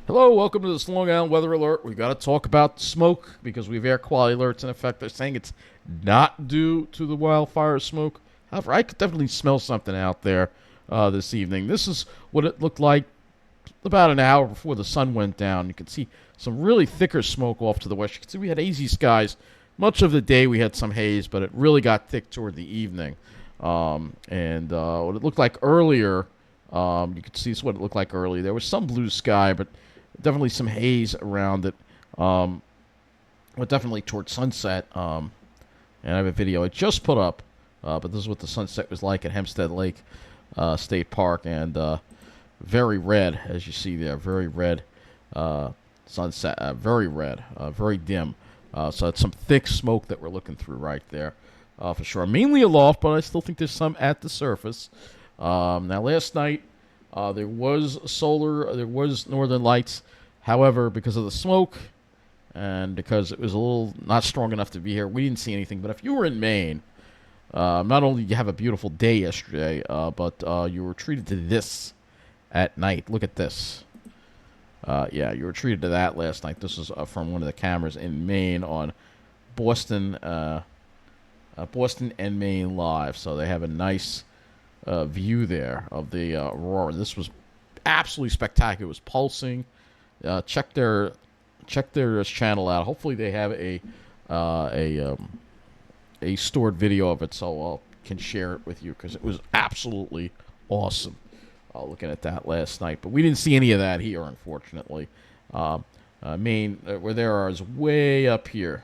Hello, welcome to this Long Island weather alert. We've got to talk about smoke because we have air quality alerts in effect. They're saying it's not due to the wildfire smoke. However, I could definitely smell something out there this evening. This is what it looked like about an hour before the sun went down. You can see some really thicker smoke off to the west. You can see we had hazy skies. Much of the day we had some haze, but it really got thick toward the evening. And what it looked like earlier, you could see what it looked like earlier. There was some blue sky, but definitely some haze around it, but definitely towards sunset. And I have a video I just put up, but this is what the sunset was like at Hempstead Lake State Park, and very red, as you see there, very red sunset, very red, very dim. So it's some thick smoke that we're looking through right there, for sure. Mainly aloft, but I still think there's some at the surface. Now, last night, there was solar, there was northern lights. However, because of the smoke and because it was a little not strong enough to be here, we didn't see anything. But if you were in Maine, not only did you have a beautiful day yesterday, but you were treated to this at night. Look at this. Yeah, you were treated to that last night. This is from one of the cameras in Maine on Boston, Boston and Maine Live. So they have a nice view there of the aurora. This was absolutely spectacular. It was pulsing. Check their channel out. Hopefully they have a stored video of it, so I can share it with you because it was absolutely awesome. Looking at that last night, but we didn't see any of that here, unfortunately. Maine, where there are, is way up here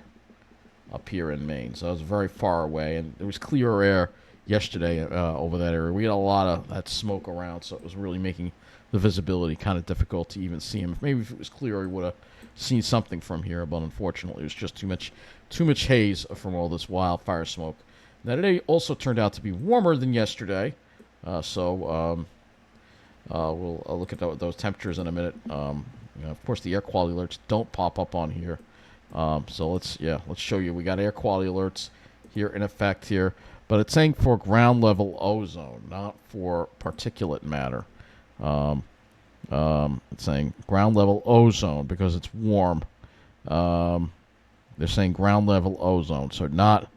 in Maine, so it was very far away, and there was clearer air yesterday over that area. We had a lot of that smoke around, so it was really making the visibility kind of difficult to even see him. Maybe if it was clearer, we would have seen something from here, but unfortunately, it was just too much haze from all this wildfire smoke. Now, today also turned out to be warmer than yesterday, so we'll look at those temperatures in a minute. Of course, the air quality alerts don't pop up on here, so let's show you. We got air quality alerts here in effect here, but it's saying for ground level ozone, not for particulate matter. It's saying ground level ozone because it's warm. They're saying ground level ozone, so not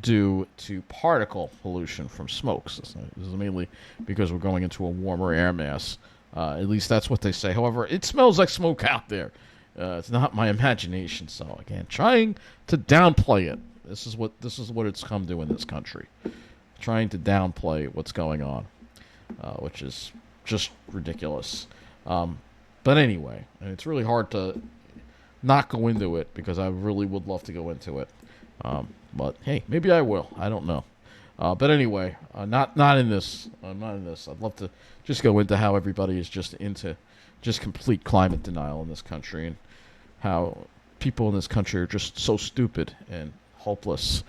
due to particle pollution from smokes. This is mainly because we're going into a warmer air mass. At least that's what they say. However, it smells like smoke out there. It's not my imagination. So again, trying to downplay it. This is what it's come to in this country. Trying to downplay what's going on, which is just ridiculous. But anyway, and it's really hard to not go into it because I really would love to go into it. But hey, maybe I will. I don't know. But anyway, not in this. Not in this. I'd love to just go into how everybody is just into just complete climate denial in this country, and how people in this country are just so stupid and hopeless.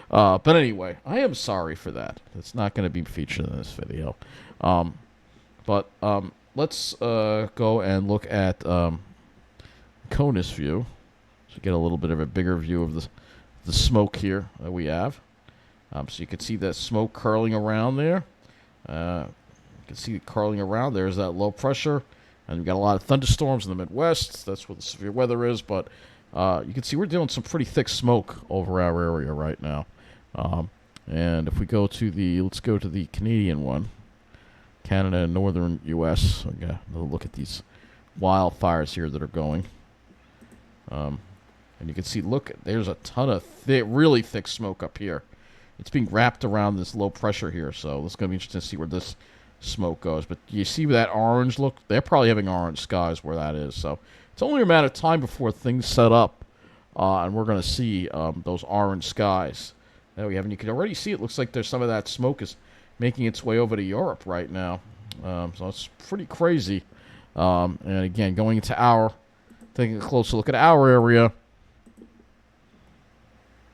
But anyway, I am sorry for that. It's not going to be featured in this video. But let's go and look at CONUS view. So get a little bit of a bigger view of the smoke here that we have. So you can see that smoke curling around there. You can see it curling around. There's that low pressure. And we've got a lot of thunderstorms in the Midwest. That's where the severe weather is. But you can see we're dealing with some pretty thick smoke over our area right now. And if we go to let's go to the Canadian one. Canada and northern U.S. So yeah, look at these wildfires here that are going. And you can see, look, there's a ton of really thick smoke up here. It's being wrapped around this low pressure here, so it's going to be interesting to see where this smoke goes. But you see that orange look? They're probably having orange skies where that is. So it's only a matter of time before things set up, and we're going to see those orange skies. There we have, and you can already see it looks like there's some of that smoke is making its way over to Europe right now. So it's pretty crazy. And again, going into taking a closer look at our area.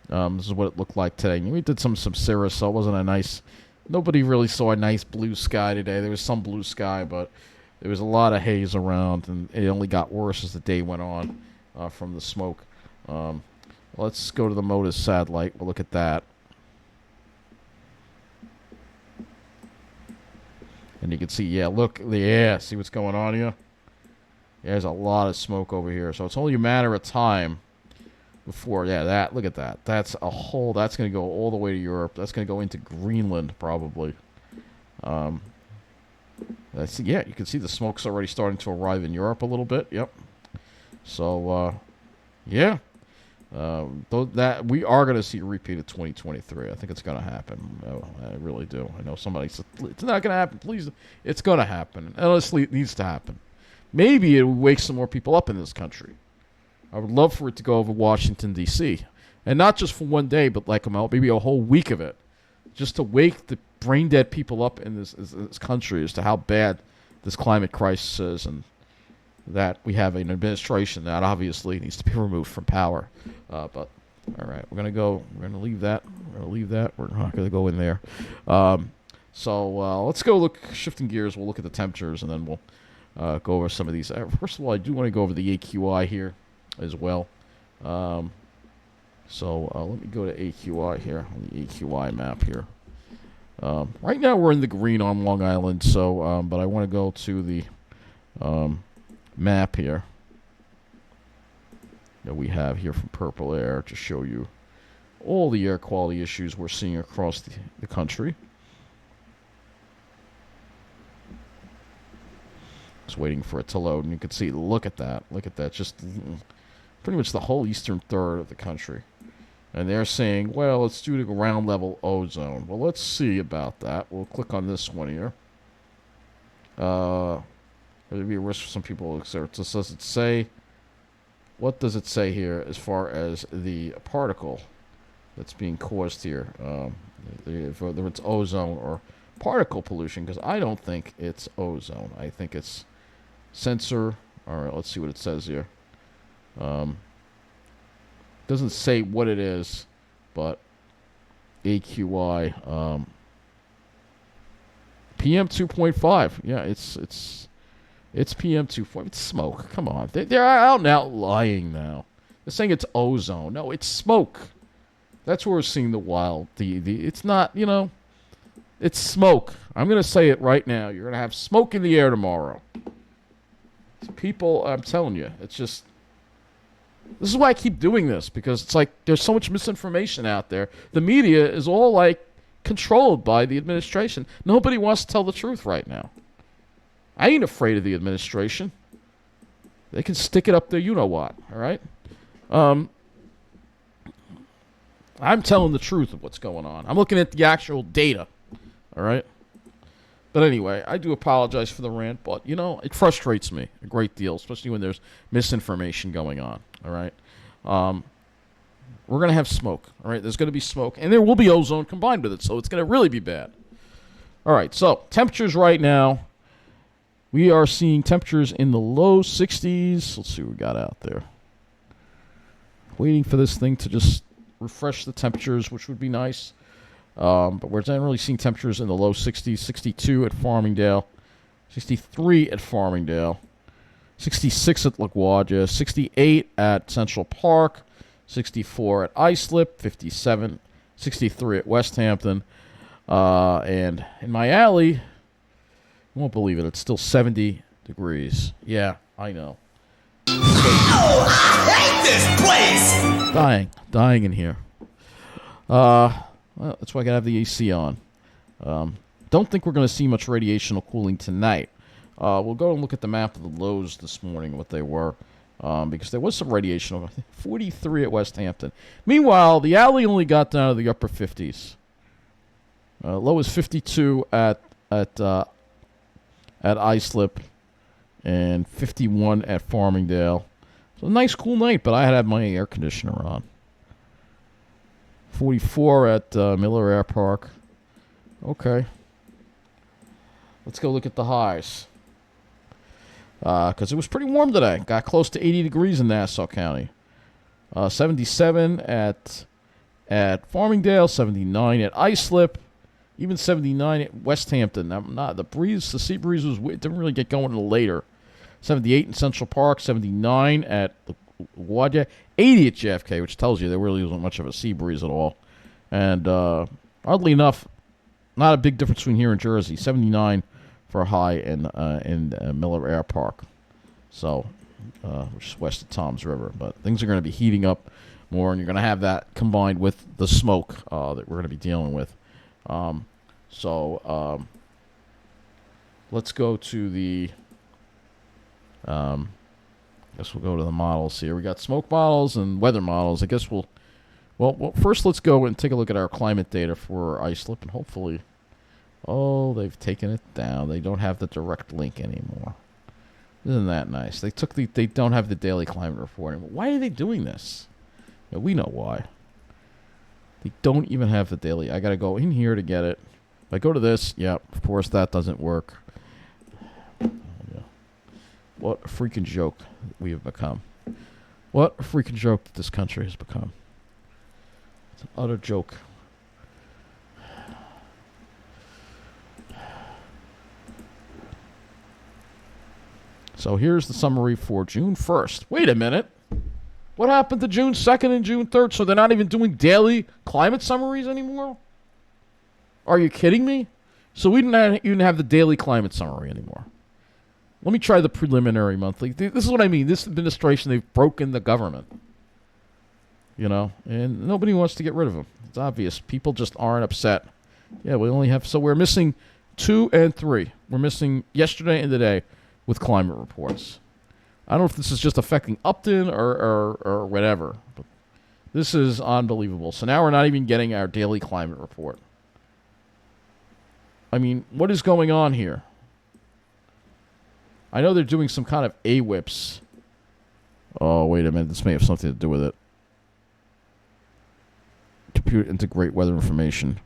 This is what it looked like today. We did some cirrus, so it wasn't a nice. Nobody really saw a nice blue sky today. There was some blue sky, but there was a lot of haze around, and it only got worse as the day went on from the smoke. Let's go to the MODIS satellite. We'll look at that. And you can see, look, see what's going on here? There's a lot of smoke over here, so it's only a matter of time before. Yeah, look at that. That's going to go all the way to Europe. That's going to go into Greenland probably. Yeah, you can see the smoke's already starting to arrive in Europe a little bit. Yep. So yeah. That we are going to see a repeat of 2023. I think it's going to happen. I really do. I know somebody said it's not going to happen. Please, it's going to happen. Honestly, it needs to happen. Maybe it will wake some more people up in this country. I would love for it to go over Washington, D.C. And not just for one day, but like maybe a whole week of it. Just to wake the brain-dead people up in this country as to how bad this climate crisis is, and that we have an administration that obviously needs to be removed from power. But all right, we're gonna leave that. We're not gonna go in there. So let's go shifting gears. We'll look at the temperatures, and then we'll go over some of these. First of all, I do want to go over the AQI here as well. So let me go to AQI here on the AQI map here. Right now we're in the green on Long Island. So, but I want to go to the map here that we have here from Purple Air to show you all the air quality issues we're seeing across the country. Just waiting for it to load, and you can see, look at that, just pretty much the whole eastern third of the country. And they're saying, well, it's due to ground level ozone. Well, let's see about that. We'll click on this one here. There'd be a risk for some people. So does it say? What does it say here as far as the particle that's being caused here? Whether it's ozone or particle pollution, because I don't think it's ozone. I think it's sensor. All right, let's see what it says here. Doesn't say what it is, but AQI PM 2.5. Yeah, it's PM 2.5. It's smoke. Come on, they're out and out lying now. They're saying it's ozone. No, it's smoke. That's where we're seeing it's not, it's smoke. I'm gonna say it right now. You're gonna have smoke in the air tomorrow. People, I'm telling you, it's just. This is why I keep doing this, because it's like there's so much misinformation out there. The media is all like controlled by the administration. Nobody wants to tell the truth right now. I ain't afraid of the administration. They can stick it up there, you know what, all right? I'm telling the truth of what's going on. I'm looking at the actual data, all right? But anyway, I do apologize for the rant, but, it frustrates me a great deal, especially when there's misinformation going on, all right? We're going to have smoke, all right? There's going to be smoke, and there will be ozone combined with it, so it's going to really be bad. All right, so temperatures right now, we are seeing temperatures in the low 60s. Let's see what we got out there. Waiting for this thing to just refresh the temperatures, which would be nice. But we're generally seeing temperatures in the low 60s, 62 at Farmingdale, 63 at Farmingdale, 66 at LaGuardia, 68 at Central Park, 64 at Islip, 57, 63 at West Hampton, and in my alley, you won't believe it, it's still 70 degrees. Yeah, I know. Oh, I hate this place! Dying in here. Well, that's why I gotta have the AC on. Don't think we're gonna see much radiational cooling tonight. We'll go and look at the map of the lows this morning, what they were, because there was some radiational. 43 at West Hampton. Meanwhile, the alley only got down to the upper 50s. Low is 52 at Islip, and 51 at Farmingdale. So a nice cool night, but I had my air conditioner on. 44 at Miller Air Park. Okay. Let's go look at the highs. Because it was pretty warm today. Got close to 80 degrees in Nassau County. 77 at Farmingdale. 79 at Islip. Even 79 at West Hampton. The sea breeze didn't really get going until later. 78 in Central Park. 79 at LaGuardia. 80 at JFK, which tells you there really wasn't much of a sea breeze at all. And oddly enough, not a big difference between here and Jersey. 79 for a high in Miller Air Park. So, which is west of Tom's River. But things are going to be heating up more, and you're going to have that combined with the smoke that we're going to be dealing with. Let's go to the... I guess we'll go to the models here. We got smoke models and weather models. I guess we'll... Well, first let's go and take a look at our climate data for Islip, and hopefully... Oh, they've taken it down. They don't have the direct link anymore. Isn't that nice? They don't have the daily climate report anymore. Why are they doing this? Yeah, we know why. They don't even have the daily. I got to go in here to get it. If I go to this, yeah, of course that doesn't work. What a freaking joke we have become. What a freaking joke that this country has become. It's an utter joke. So here's the summary for June 1st. Wait a minute. What happened to June 2nd and June 3rd? So they're not even doing daily climate summaries anymore? Are you kidding me? So we didn't even have the daily climate summary anymore. Let me try the preliminary monthly. This is what I mean. This administration, they've broken the government. You know? And nobody wants to get rid of them. It's obvious. People just aren't upset. Yeah, we only have... So we're missing 2 and 3. We're missing yesterday and today with climate reports. I don't know if this is just affecting Upton or whatever. But this is unbelievable. So now we're not even getting our daily climate report. I mean, what is going on here? I know they're doing some kind of AWIPs. Oh, wait a minute. This may have something to do with it. Computer integrate weather information.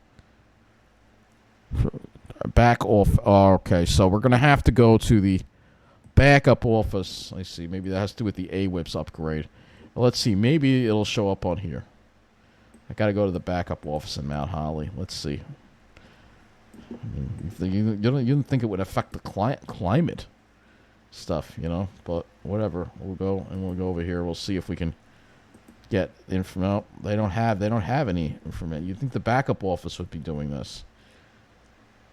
Back off. Oh, okay, so we're going to have to go to the backup office. I see. Maybe that has to do with the AWIPs upgrade. Well, let's see. Maybe it'll show up on here. I got to go to the backup office in Mount Holly. Let's see. I mean, you didn't think it would affect the climate stuff, you know? But whatever. We'll go over here. We'll see if we can get information. No, they don't have any information. You'd think the backup office would be doing this.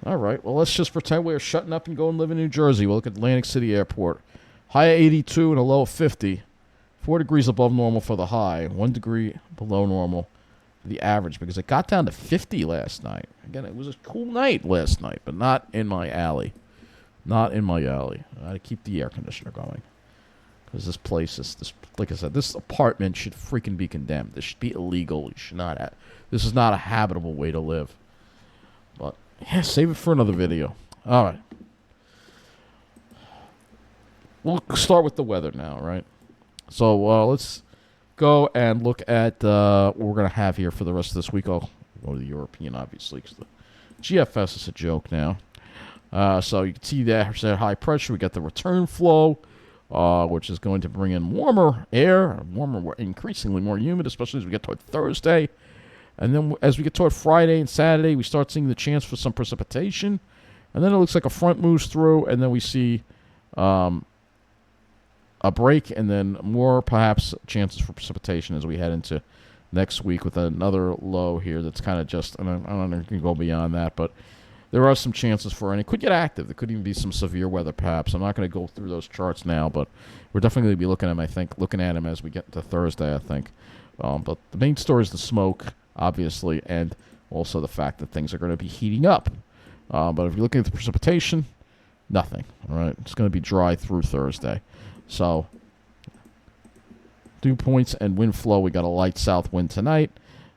All right. Well, let's just pretend we're shutting up and go and live in New Jersey. We'll look at Atlantic City Airport. High of 82 and a low of 50. 4 degrees above normal for the high. 1 degree below normal for the average, because it got down to 50 last night. Again, it was a cool night last night, but not in my alley. Not in my alley. I had to keep the air conditioner going. Because this place is, like I said, this apartment should freaking be condemned. This should be illegal. You should not have, this is not a habitable way to live. But, yeah, save it for another video. All right. We'll start with the weather now, right? So, let's go and look at what we're going to have here for the rest of this week. I'll go to the European, obviously, because the GFS is a joke now. So you can see that high pressure. We got the return flow, which is going to bring in warmer air, increasingly more humid, especially as we get toward Thursday. And then as we get toward Friday and Saturday, we start seeing the chance for some precipitation. And then it looks like a front moves through, and then we see a break, and then more perhaps chances for precipitation as we head into next week with another low here that's kind of just, and I don't know if you can go beyond that, but there are some chances for, and it could get active. There could even be some severe weather, perhaps. I'm not going to go through those charts now, but we're definitely going to be looking at them as we get to Thursday, I think. But the main story is the smoke, obviously, and also the fact that things are going to be heating up. But if you're looking at the precipitation, nothing. All right, it's going to be dry through Thursday. So, dew points and wind flow. We got a light south wind tonight.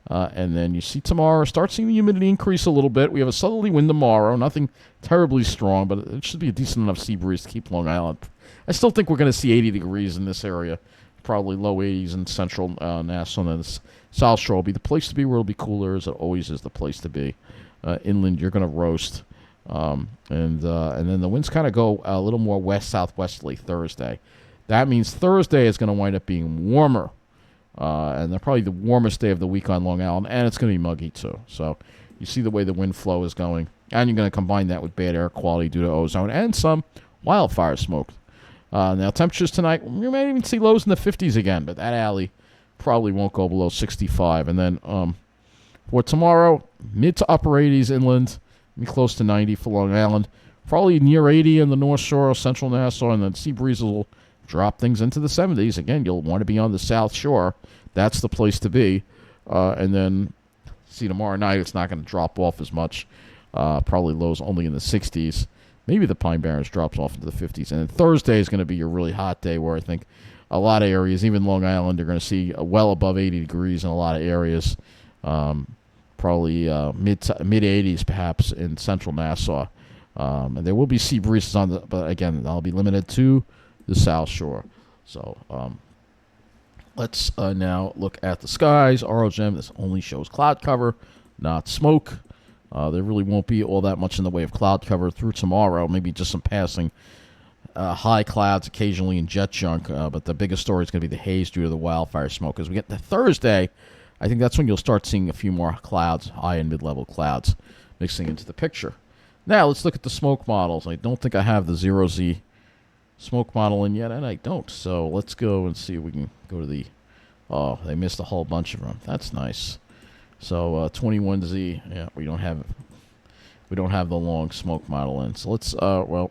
And then you see tomorrow, start seeing the humidity increase a little bit. We have a southerly wind tomorrow, nothing terribly strong, but it should be a decent enough sea breeze to keep Long Island. I still think we're going to see 80 degrees in this area, probably low 80s in central Nassau, and the South Shore will be the place to be where it'll be cooler, as it always is the place to be. Inland, you're going to roast. And then the winds kind of go a little more west-southwesterly Thursday. That means Thursday is going to wind up being warmer. And they're probably the warmest day of the week on Long Island, and it's going to be muggy too. So you see the way the wind flow is going, and you're going to combine that with bad air quality due to ozone and some wildfire smoke. Now temperatures tonight, you may even see lows in the 50s again, but that alley probably won't go below 65. And then for tomorrow, mid to upper 80s inland, maybe close to 90 for Long Island, probably near 80 in the North Shore, central Nassau, and then sea breezes will drop things into the 70s. Again, you'll want to be on the South Shore. That's the place to be. And then, see, tomorrow night it's not going to drop off as much. Probably lows only in the 60s. Maybe the Pine Barrens drops off into the 50s. And then Thursday is going to be your really hot day where I think a lot of areas, even Long Island, are going to see well above 80 degrees in a lot of areas. Probably mid 80s perhaps in central Nassau. And there will be sea breezes but again, I'll be limited to the South Shore. So let's now look at the skies. ROGM, this only shows cloud cover, not smoke. There really won't be all that much in the way of cloud cover through tomorrow. Maybe just some passing high clouds occasionally in jet junk. But the biggest story is going to be the haze due to the wildfire smoke. As we get to Thursday, I think that's when you'll start seeing a few more clouds, high and mid-level clouds, mixing into the picture. Now, let's look at the smoke models. I don't think I have the 0Z smoke model in yet, and I don't. So let's go and see if we can go to the... Oh, they missed a whole bunch of them. That's nice. So 21Z, yeah, we don't have the long smoke model in. So let's, well,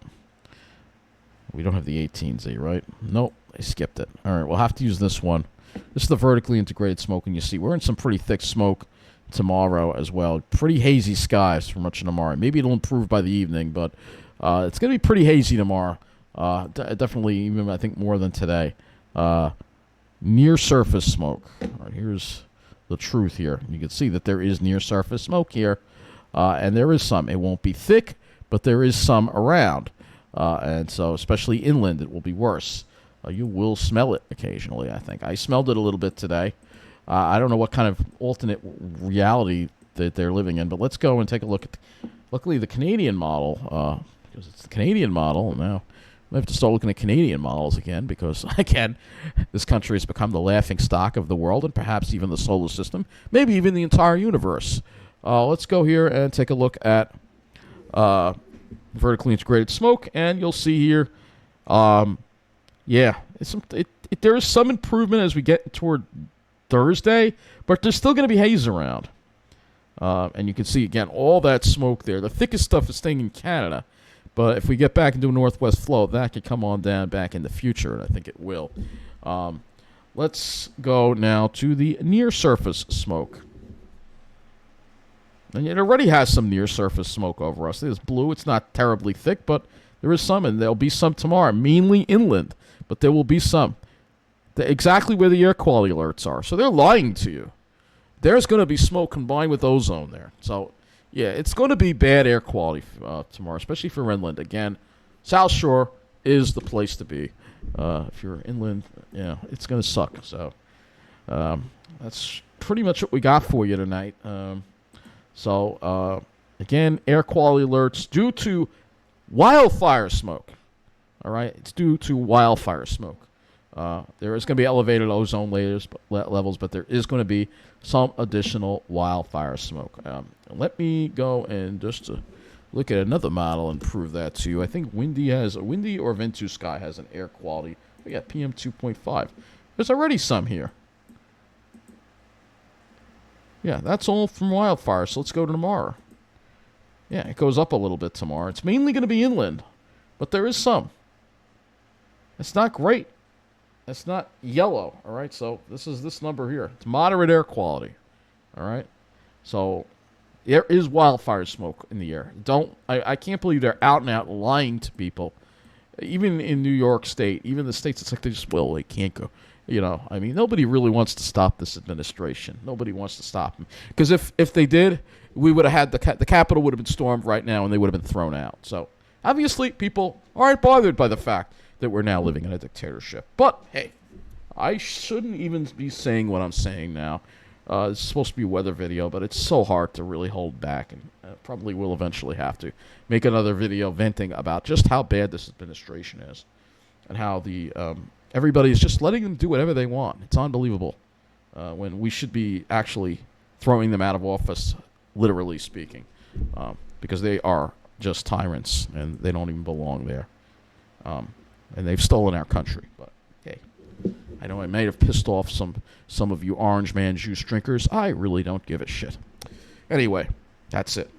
we don't have the 18Z, right? Nope, I skipped it. All right, we'll have to use this one. This is the vertically integrated smoke, and you see we're in some pretty thick smoke tomorrow as well. Pretty hazy skies for much of tomorrow. Maybe it'll improve by the evening, but it's going to be pretty hazy tomorrow. Definitely, even I think more than today. Near surface smoke. All right, here's the truth here. You can see that there is near surface smoke here, and there is some. It won't be thick, but there is some around, and so especially inland, it will be worse. You will smell it occasionally, I think. I smelled it a little bit today. I don't know what kind of alternate reality that they're living in, but let's go and take a look at, luckily, the Canadian model, because it's the Canadian model. Now, I have to start looking at Canadian models again because, again, this country has become the laughing stock of the world and perhaps even the solar system, maybe even the entire universe. Let's go here and take a look at vertically integrated smoke, and you'll see here, yeah, there is some improvement as we get toward Thursday, but there's still going to be haze around. And you can see, again, all that smoke there. The thickest stuff is staying in Canada. But if we get back into a northwest flow, that could come on down back in the future, and I think it will. Let's go now to the near-surface smoke. And it already has some near-surface smoke over us. It's blue. It's not terribly thick, but there is some, and there'll be some tomorrow, mainly inland. But there will be some. Exactly where the air quality alerts are. So they're lying to you. There's going to be smoke combined with ozone there. So... yeah, it's going to be bad air quality tomorrow, especially for inland. Again, South Shore is the place to be. If you're inland, yeah, it's going to suck. So that's pretty much what we got for you tonight. Again, air quality alerts due to wildfire smoke. All right, it's due to wildfire smoke. There is going to be elevated ozone levels, but there is going to be some additional wildfire smoke. Let me go and just look at another model and prove that to you. I think Windy or Ventus Sky has an air quality. We got PM 2.5. There's already some here. Yeah, that's all from wildfire, so let's go to tomorrow. Yeah, it goes up a little bit tomorrow. It's mainly going to be inland, but there is some. It's not great. It's not yellow, all right? So this is this number here. It's moderate air quality, all right? So there is wildfire smoke in the air. I can't believe they're out and out lying to people. Even in New York State, even the states, it's like they can't go. You know, I mean, nobody really wants to stop this administration. Nobody wants to stop them. Because if they did, we would have had the Capitol would have been stormed right now and they would have been thrown out. So obviously people aren't bothered by the fact that we're now living in a dictatorship. But, hey, I shouldn't even be saying what I'm saying now. It's supposed to be a weather video, but it's so hard to really hold back, and probably will eventually have to make another video venting about just how bad this administration is and how everybody is just letting them do whatever they want. It's unbelievable when we should be actually throwing them out of office, literally speaking, because they are just tyrants, and they don't even belong there. And they've stolen our country. But hey, I know I may have pissed off some of you orange man juice drinkers. I really don't give a shit. Anyway, that's it.